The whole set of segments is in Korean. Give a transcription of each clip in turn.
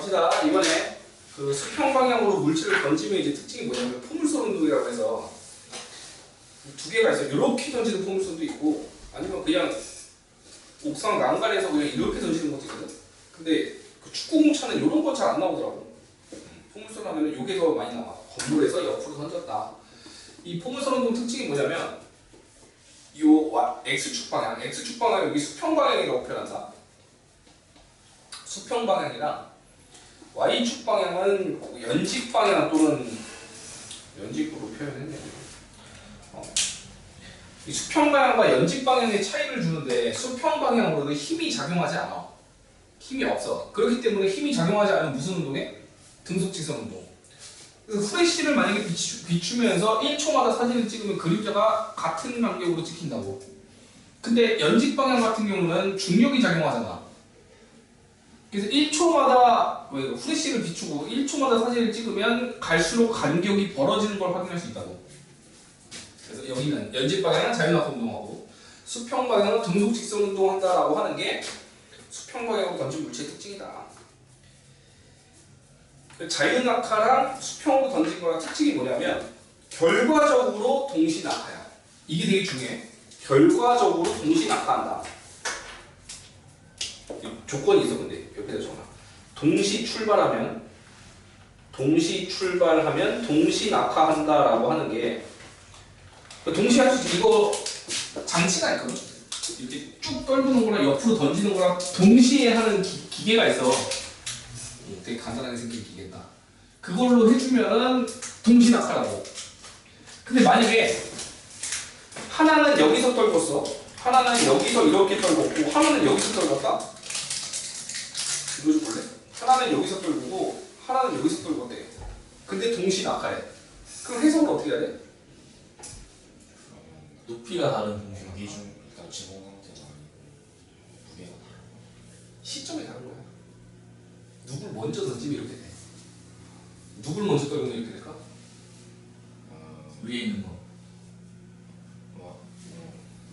갑시다. 이번에 그 수평 방향으로 물질을 던지면 이제 특징이 뭐냐면 포물선 운동이라고 해서 두 개가 있어요. 이렇게 던지는 포물선도 있고 아니면 그냥 옥상 난간에서 그냥 이렇게 던지는 것도 있거든. 근데 그 축구공 차는 이런 건 잘 안 나오더라고. 포물선 하면은 요게 더 많이 나와. 건물에서 옆으로 던졌다. 이 포물선 운동 특징이 뭐냐면 요 X축 방향, X축 방향 여기 수평 방향이라고 표현한다. 수평 방향이랑 Y축 방향은 연직 방향 또는 연직으로 표현했네. 이 수평 방향과 연직 방향의 차이를 주는데 수평 방향으로는 힘이 작용하지 않아. 힘이 없어. 그렇기 때문에 힘이 작용하지 않으면 무슨 운동에? 등속직선 운동. 그래서 후레쉬를 만약에 비추면서 1초마다 사진을 찍으면 그림자가 같은 간격으로 찍힌다고. 근데 연직 방향 같은 경우는 중력이 작용하잖아. 그래서 1초마다 후레쉬를 비추고 1초마다 사진을 찍으면 갈수록 간격이 벌어지는 걸 확인할 수 있다고. 그래서 여기는 연직 방향은 자유낙하 운동하고 수평 방향은 등속직선 운동한다라고 하는 게 수평 방향으로 던진 물체의 특징이다. 자유낙하랑 수평으로 던진 거랑 특징이 뭐냐면 결과적으로 동시낙하야. 이게 되게 중요해. 결과적으로 동시낙하한다. 조건이 있어. 근데 옆에다 적어놔. 동시 출발하면 동시 낙하한다라고 하는 게 동시에 할 수 있지. 이거 장치가 있거든. 이렇게 쭉 떨구는 거랑 옆으로 던지는 거랑 동시에 하는 기계가 있어. 되게 간단하게 생긴 기계다. 그걸로 해주면은 동시 낙하라고. 근데 만약에 하나는 여기서 떨궜어, 하나는 여기서 이렇게 떨궜고, 하나는 여기서 떨궜다. 이거 좀 볼래? 하나는 여기서 떨구고, 하나는 여기서 떨궜대. 근데 동시 낙하해. 그럼 해석을 어떻게 해야 돼? 높이가 다른 동시에 여기 좀 일단 지붕 형태가 아니고 무게가 다르고 시점이 다른 거야. 누굴 먼저 던지면 이렇게 돼. 누굴 먼저 떨구면 이렇게 될까? 위에 있는 거.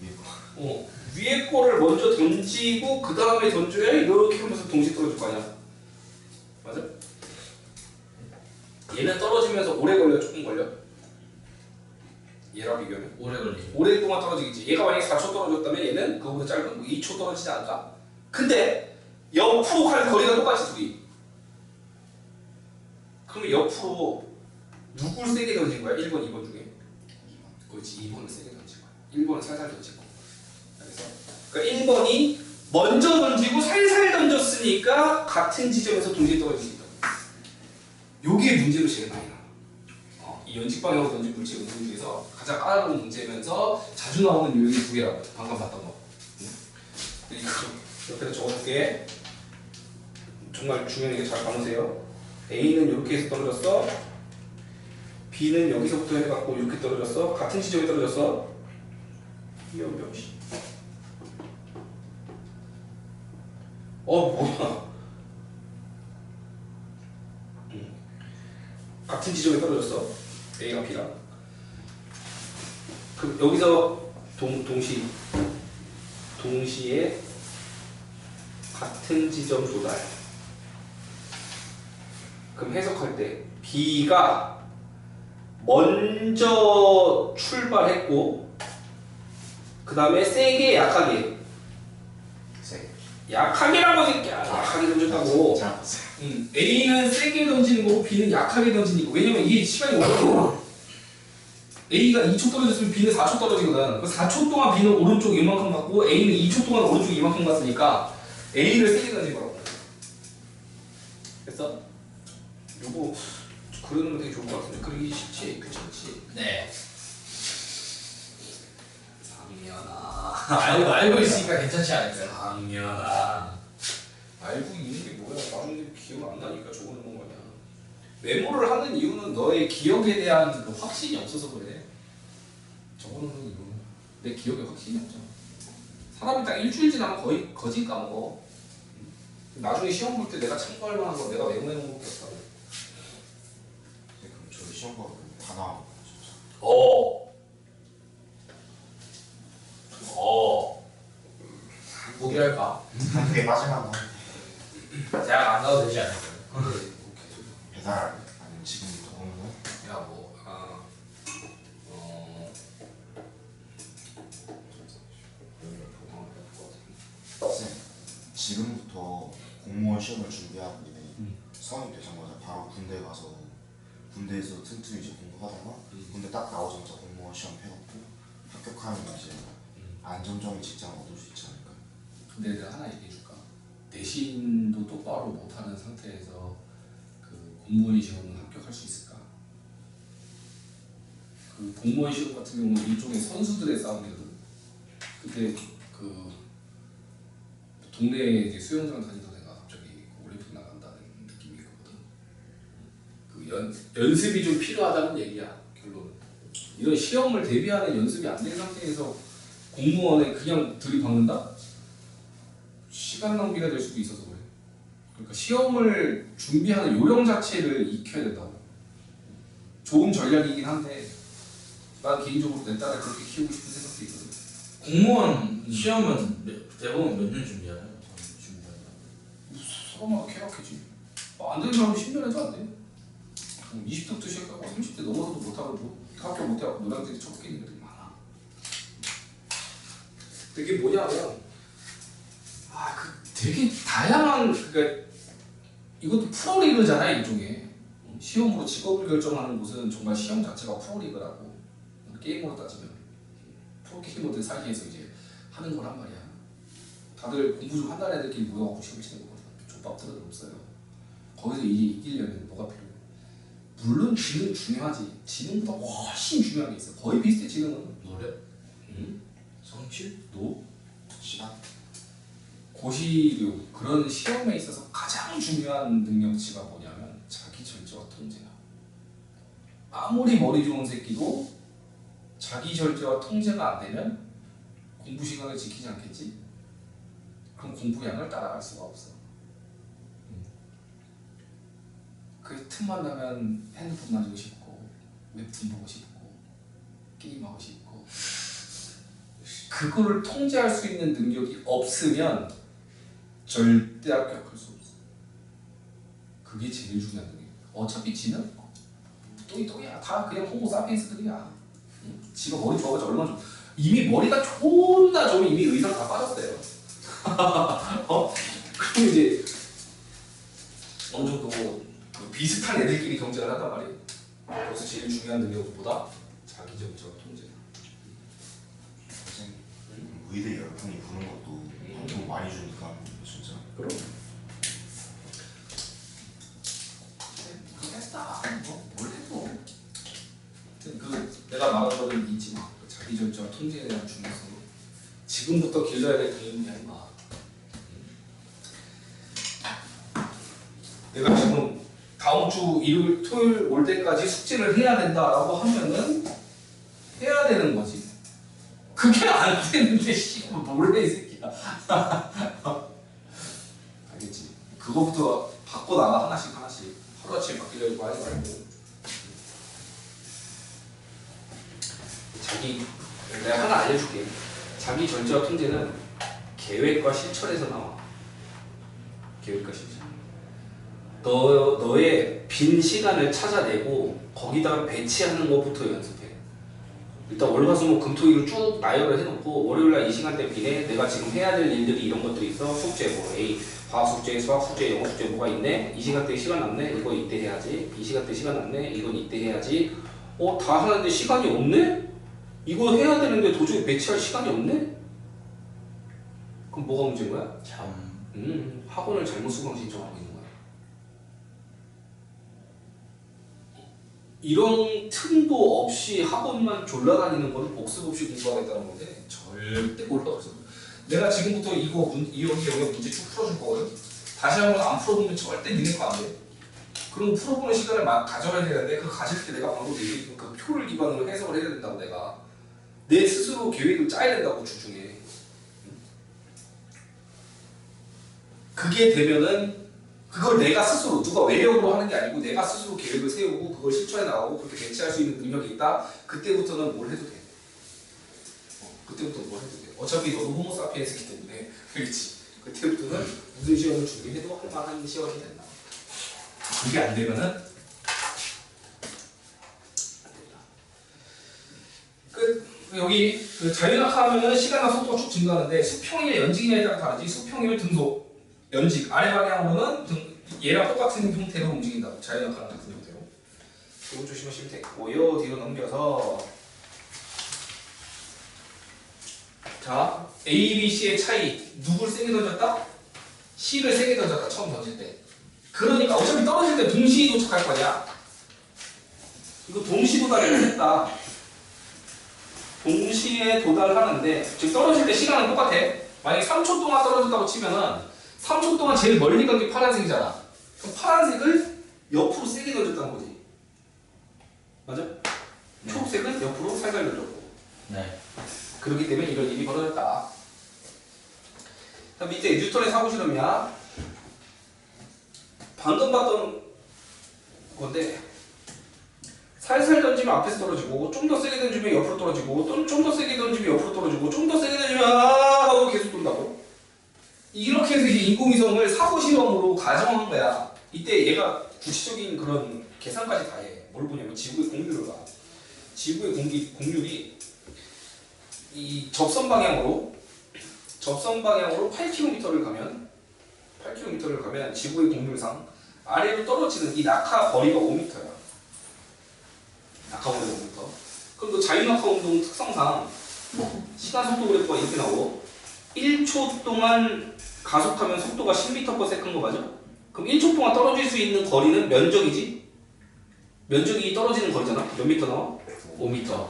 위에 거 위에 거를 먼저 던지고 그 다음에 던져야 이렇게 하면서 동시에 떨어질 거 아니야. 맞아? 얘는 떨어지면서 오래 걸려, 조금 걸려? 얘랑 비교하면? 오래 걸리죠. 오래 동안 떨어지겠지. 얘가 만약에 4초 떨어졌다면 얘는 그거보다 짧은 2초 떨어지지 않을까? 근데 옆으로 갈 거리가 똑같이 둘이. 그러면 옆으로 누굴 세게 던진 거야? 1번, 2번 중에? 2번. 그렇지, 2번을 세게 던진 거야. 1번은 살살 던지고. 그래서 그러니까 1번이 먼저 던지고 살살 던졌으니까 같은 지점에서 동시에 떨어질 수 있다. 요게 문제로 제일 많이 나와. 이 연직 방향으로 던진 물체 운동 중에서 가장 까다로운 문제면서 자주 나오는 요인이 두 개라고. 방금 봤던 거. 이거 옆에다 적어줄게. 정말 중요한 게 잘 감으세요. A는 이렇게 해서 떨어졌어. B는 여기서부터 해갖고 이렇게 떨어졌어. 같은 지점에 떨어졌어. 이 연병시. 뭐야. 같은 지점에 떨어졌어. A랑 B랑. 그럼 여기서 동시에 같은 지점 도달. 그럼 해석할 때 B가 먼저 출발했고 그 다음에 세게 약하게 약하게라고 새끼야. 약하게 던졌다고. A는 세게 던지는 거고 B는 약하게 던지는 거. 왜냐면 이게 시간이 오래 걸려. A가 2초 떨어졌으면 B는 4초 떨어지거든. 그 4초 동안 B는 오른쪽 이만큼 갔고 A는 2초 동안 오른쪽 이만큼 갔으니까 A를 세게 던진 거라고. 됐어? 요거 그려놓으면 되게 좋을 것 같은데 그리기 쉽지? 괜찮지? 네. 상면아. 알고 있으니까 괜찮지 않을까요? 상면아. 알고 있는 게 뭐야? 나중에 기억 안 나니까 적어놓는 거냐. 메모를 하는 이유는 너의 기억에 대한 그 확신이 없어서 그래. 적어놓는 이유는 내 기억에 확신이 없잖아. 사람이 딱 일주일 지나면 거의 거진 까먹어. 나중에 시험 볼 때 내가 참고할 만한 거 내가 메모해놓은 것도 없다고. 그럼 저희 시험 보면 다 나와요 진짜. 뭐기로 할까? 그게 마지막 거 대학 안 가도 되지 않을까요? 배달 아니면 지금부터 공무원? 야뭐 쌤, 지금부터 공무원 시험을 준비하고 성인 되자마자 바로 군대 가서 군대에서 튼튼히 이제 공부하다가 군대 딱 나오자마자 공무원 시험 해갖고 합격하면 이제 안정적인 직장을 얻을 수 있지 않을까요? 근데 내가 하나 얘기해줄까? 내신도 똑바로 못하는 상태에서 그 공무원 시험은 합격할 수 있을까? 그 공무원 시험 같은 경우는 일종의 선수들의 싸움이거든. 그때 그 동네에 이제 수영장 다니던 애가 갑자기 올림픽 나간다는 느낌이 있거든. 그 연습이 좀 필요하다는 얘기야. 결론은 이런 시험을 대비하는 연습이 안 된 상태에서 공무원에 그냥 들이박는다? 시간 낭비가 될 수도 있어서 그래. 그러니까 시험을 준비하는 요령 자체를 익혀야 된다고. 좋은 전략이긴 한데 난 개인적으로 내 딸을 그렇게 키우고 싶은 생각도 있거든. 공무원 시험은 대부분 몇 년 준비하나요? 서로만 케어하지. 안 되는 사람은 10년 해도 안 돼. 20대부터 시작하고 30대 넘어서도 못하고 학교 못해갖고 노량진에 처박혀 있는 애들이 많아. 그게 뭐냐면 되게 다양한, 그러니까 이것도 프로리그잖아 일종의. 시험으로 직업을 결정하는 곳은 정말 시험 자체가 프로리그라고. 게임으로 따지면 프로게이머들 사이에서 이제 하는 거란 말이야. 다들 공부 좀 한다는 애들끼리 모여갖고 시험 치는 거거든. 족밥들은 없어요. 거기서 이기려면 뭐가 필요해? 물론 지능 중요하지. 지능보다 훨씬 중요한 게 있어. 거의 비슷해 지능은. 노래? 성취? 너? 시간? 고시류 그런 시험에 있어서 가장 중요한 능력치가 뭐냐면 자기 절제와 통제야. 아무리 머리 좋은 새끼도 자기 절제와 통제가 안 되면 공부 시간을 지키지 않겠지? 그럼 공부량을 따라갈 수가 없어. 그 틈만 나면 핸드폰 만지고 싶고 웹툰 보고 싶고 게임하고 싶고 그거를 통제할 수 있는 능력이 없으면 절대 합격할 수 없어. 그게 제일 중요한 능력. 어차피 지는 또이또이야. 다 그냥 호모사피엔스들이야. 지가 머리 좋아가지고 얼마나 좋아. 이미 머리가 존나 좋으면 이미 의상 다 빠졌어요. 그럼 이제 어느 정도 그 비슷한 애들끼리 경쟁을 한단 말이에요. 그래서 제일 중요한 능력보다 자기 절제와 통제. 선생님, 의대 열풍이 부는 것도 한돈 많이 주니까 진짜. 그럼. 했다. 뭘 해도. 그 내가 말한 거는 있지 마. 자기 절제와 통제에 대한 중요성. 지금부터 길러야 될 개인이야 임마. 내가 지금 다음 주 일요일, 토요일 올 때까지 숙제를 해야 된다라고 하면은 해야 되는 거지. 그게 안 되는데 씨발 뭘 해 이 새끼야. 알겠지? 그거부터 바꿔 나가 하나씩 하루아침에 바뀌려고 하지 말고. 내가 하나 알려줄게. 자기 절제와 통제는 계획과 실천에서 나와. 계획과 실천. 너의 빈 시간을 찾아내고 거기다가 배치하는 것부터 연습해. 일단 월화수목금토일을 쭉 나열을 해놓고 월요일날 이 시간대 비네. 내가 지금 해야 될 일들이 이런 것들이 있어. 숙제 뭐 A, 과학 숙제, 수학 숙제, 영어 숙제 뭐가 있네. 이 시간대에 시간 남네. 이거 이때 해야지. 이 시간대에 시간 남네. 이건 이때 해야지. 다 하는데 시간이 없네? 이거 해야 되는데 도저히 배치할 시간이 없네? 그럼 뭐가 문제인 거야? 학원을 잘못 수강 신청하고 있는 거야. 이런 틈도 없이 학원만 졸라 다니는 거는 복습 없이 공부하겠다는 건데 절대 올라가서 내가 지금부터 여기 문제 쭉 풀어줄 거거든. 다시 한번 안 풀어보면 절대 니네 거 안 돼. 그럼 풀어보는 시간을 막 가져야 되는데 그 가질 때 내가 방금 얘기했던 그 표를 기반으로 해석을 해야 된다고. 내가 내 스스로 계획을 짜야 된다고 주중에. 그게 되면은 그걸 내가 스스로 누가 외력으로 하는 게 아니고 내가 스스로 계획을 세우고 그걸 실천해 나가고 그렇게 배치할 수 있는 능력이 있다. 그때부터는 뭘 해도 돼. 그때부터 뭘 해도 돼. 어차피 너도 호모사피엔스기 때문에. 그렇지. 그때부터는 무슨 시험을 준비해도 할 만한 시험이 된다. 이게 안 되면은 끝. 여기 그 자유낙하하면은 시간과 속도가 쭉 증가하는데 수평이냐 연직이냐에 따라 다르지. 수평이면 등속, 연직 아래 방향으로는 얘랑 똑같은 형태로 움직인다. 자유낙하 같은 형태로. 이거 조심하시면 되겠고요. 뒤로 넘겨서 자 A, B, C의 차이. 누굴 세게 던졌다? C를 세게 던졌다. 처음 던질 때. 그러니까 어차피 떨어질 때 동시에 도착할 거냐. 이거 동시 도달을 했다. 동시에 도달하는데 지금 떨어질 때 시간은 똑같아. 만약에 3초 동안 떨어졌다고 치면은 3초 동안 제일 멀리 간 게 파란색이잖아. 그럼 파란색을 옆으로 세게 던졌다는 거지. 맞아? 초록색은 옆으로 살살 던졌고. 네. 그렇기 때문에 이런 일이 벌어졌다. 밑에 뉴턴의 사고 실험이야. 방금 봤던 건데 살살 던지면 앞에서 떨어지고 좀 더 세게 던지면 옆으로 떨어지고 또 좀 더 세게 던지면 옆으로 떨어지고 좀 더 세게 던지면 하고 계속 돈다고. 이렇게 해서 이제 인공위성을 사고 실험으로 가정한 거야. 이때 얘가 구체적인 그런 계산까지 다 해. 뭘 보냐면 지구의 공률을 봐. 지구의 공률이 이 접선 방향으로 8km를 가면 지구의 공률상 아래로 떨어지는 이 낙하 거리가 5m야. 낙하 거리가 5m. 그럼 또 자유낙하 운동 특성상 시간 속도 그래프가 이렇게 나오고 1초 동안 가속하면 속도가 10m/s인 거 맞아? 그럼 1초 동안 떨어질 수 있는 거리는 면적이지? 면적이 떨어지는 거리잖아. 몇 미터 나와? 5m.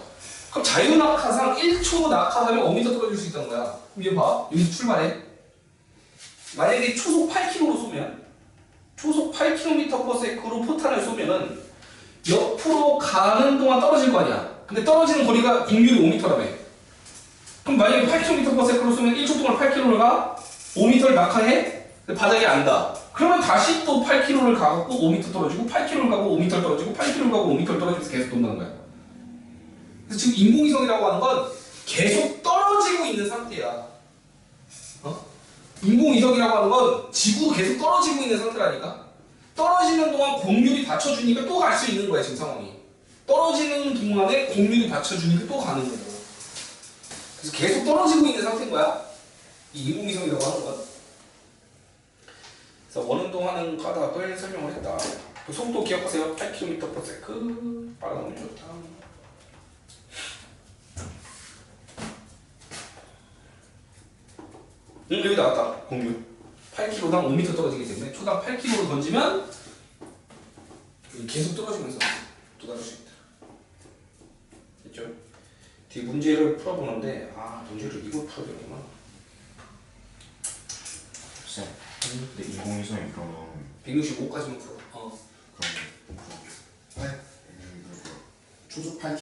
그럼 자유낙하상 1초 낙하하면 5m 떨어질 수 있다는 거야. 그럼 얘 봐. 여기서 출발해. 만약에 초속 8km로 쏘면 초속 8km/s로 포탄을 쏘면은 옆으로 가는 동안 떨어질 거 아니야. 근데 떨어지는 거리가 공률이 5m라며. 그럼 만약에 8km/s로 쏘면 1초 동안 8km를 가 5m를 낙하해. 근데 바닥에 안다. 그러면 다시 또 8km를 가고 5m 떨어지고 8km를 가고 5m 떨어지고 8km를 가고 5m 떨어지면서 계속 돈다는 거야. 그래서 지금 인공위성이라고 하는 건 계속 떨어지고 있는 상태야. 인공위성이라고 하는 건 지구로 계속 떨어지고 있는 상태라니까. 떨어지는 동안 공률이 받쳐주니까 또 갈 수 있는 거야. 지금 상황이. 떨어지는 동안에 공률이 받쳐주니까 또 가는 거야. 그래서 계속 떨어지고 있는 상태인 거야. 이 인공위성이라고 하는 건. 그래서 원운동하는 까닭을 설명을 했다. 그 속도 기억하세요. 8km/s. 빨아놓으면 좋다. 여기 나왔다. 공률 8km당 5m 떨어지기 때문에 초당 8km를 던지면 계속 떨어지면서 도달할 수 있다. 됐죠? 뒤 문제를 풀어보는데 문제를 이걸 풀어야 되구나. 쌤, 근데 인공위성이 그러면 165까지만 풀어. 그럼 초속 8